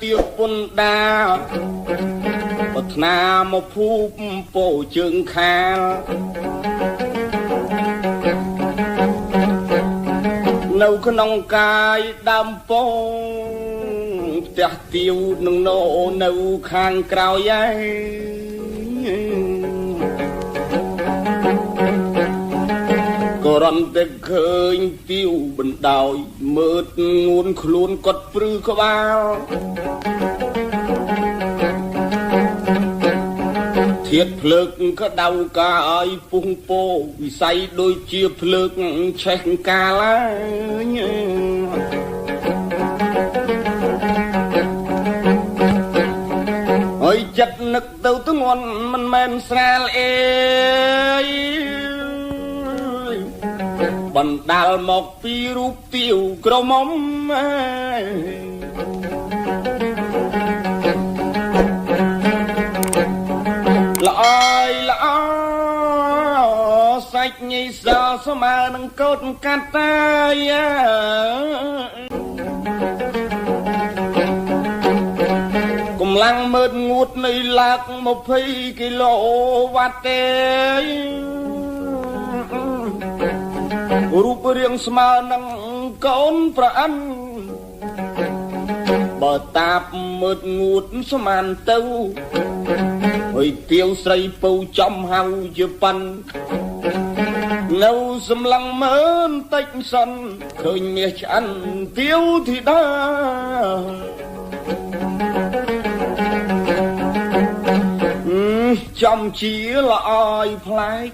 ទៀបពុនដាបថ្នាមកភូមិពោជើងខាលនៅក្នុងកាយដើមពងផ្ទះទៀវនឹងណោនៅខាងក្រោយឯងក៏រំតែឃើញទៀវបណ្ដោយមើលងួនខ្លួនគាត់ព្រឺក្បាលធៀបភ្លើកក៏ដៅកាឲ្យពុះពោវិស័យដូចជាភ្លើកឆេះកាលហើយចិត្តនឹកទៅធ្ងន់មិនមែនស្រាលអេបណ្ដាលមកពីរូបទៀវក្រមុំល្អយល្អសាច់ញីសស្មើនឹងកូនកាត់តាកម្លាំងមើលងួតនៃឡាក20គីឡូវ៉ាត់ទេរូបរាងស្មើនឹងកូនប្រអិនបើតាបមើលងួតស្មានទៅហើយទៀវស្រីពៅចំហៅជាប៉ាន់នៅសម្លឹងមើលតិចសិនឃើញមាសឆ្អិនទៀវធីតាចំជាល្អយផ្លែក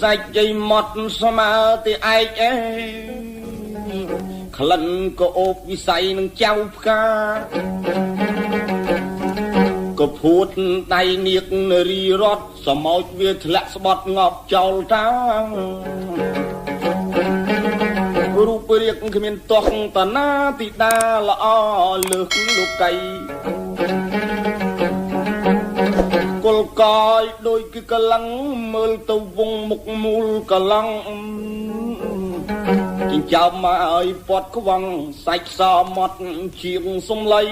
សាច់ជ័យម៉ត់ស្មើទីឯកឯងក្លិនក៏អូបវិស័យនឹងចៅផ្កាក៏ភួតដៃនាគនារីរត់សមោចវាធ្លាក់ស្បត់ងប់ចោលតារូបរាងគ្មានទាស់តណាទីដាល្អលើសលោកីគល់កយដូចគឺកលឹងមើលទៅវងមុខមូលកលឹងចិញ្ចើមមកឲ្យពាត់ខ្វងសាច់សមាត់ជាងសំឡី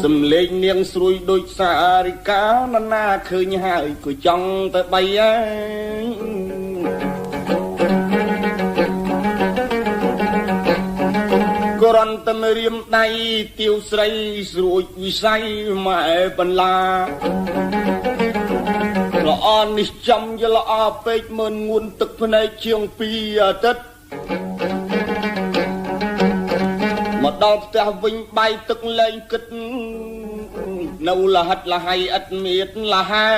សំលេងនាងស្រួយដូចសារិកាណាឃើញហើយក៏ចង់ទៅបីឯងក៏រន់តែរៀមដៃទៀវស្រីស្រួចវិស័យម៉ែបន្លាល្អនេះចំយល្អពេកមើលងួនទឹកភ្នែកជាង2អាទិត្យមកដល់ផ្ទះវិញបាយទឹកលែងគិតនៅលហិតលហៃឥតមៀតលហែ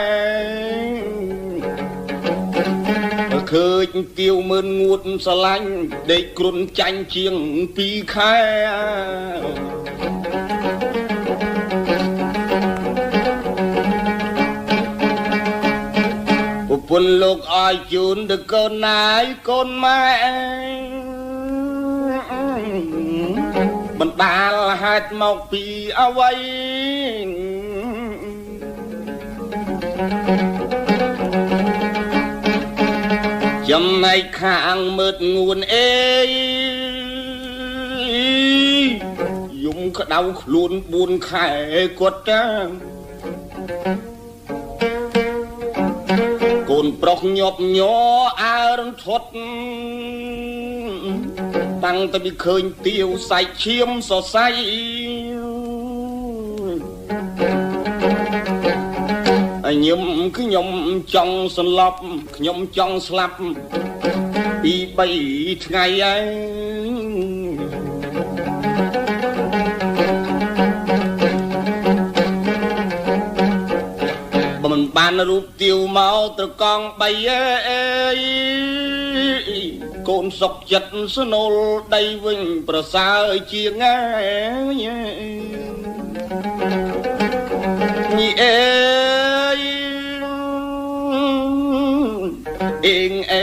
ឃើញទៀវមើលងួតស្រឡាញ់ដេកគ្រុនចាញ់ជាង2ខែប្រពន្ធលោកឲ្យជូនទៅកូនណាយកូនម៉ែបណ្ដាលហេតុមកពីអ្វីចំណែកខាងមើលងួនអេយំក្តៅខ្លួន4ខែគាត់តាកូនប្រុសញាប់ញ័រអើរន្ធត់តាំងតែពីឃើញទៀវសាច់ឈាមសរសៃខ្ញុំចង់សន្លប់ខ្ញុំចង់ស្លាប់2 3ថ្ងៃឯងបើមិនបានរូបទៀវមកត្រកង់3អេកូនសុកចិត្តស្នូលដីវិញប្រសើរជាងឯងញីអេអេងអេ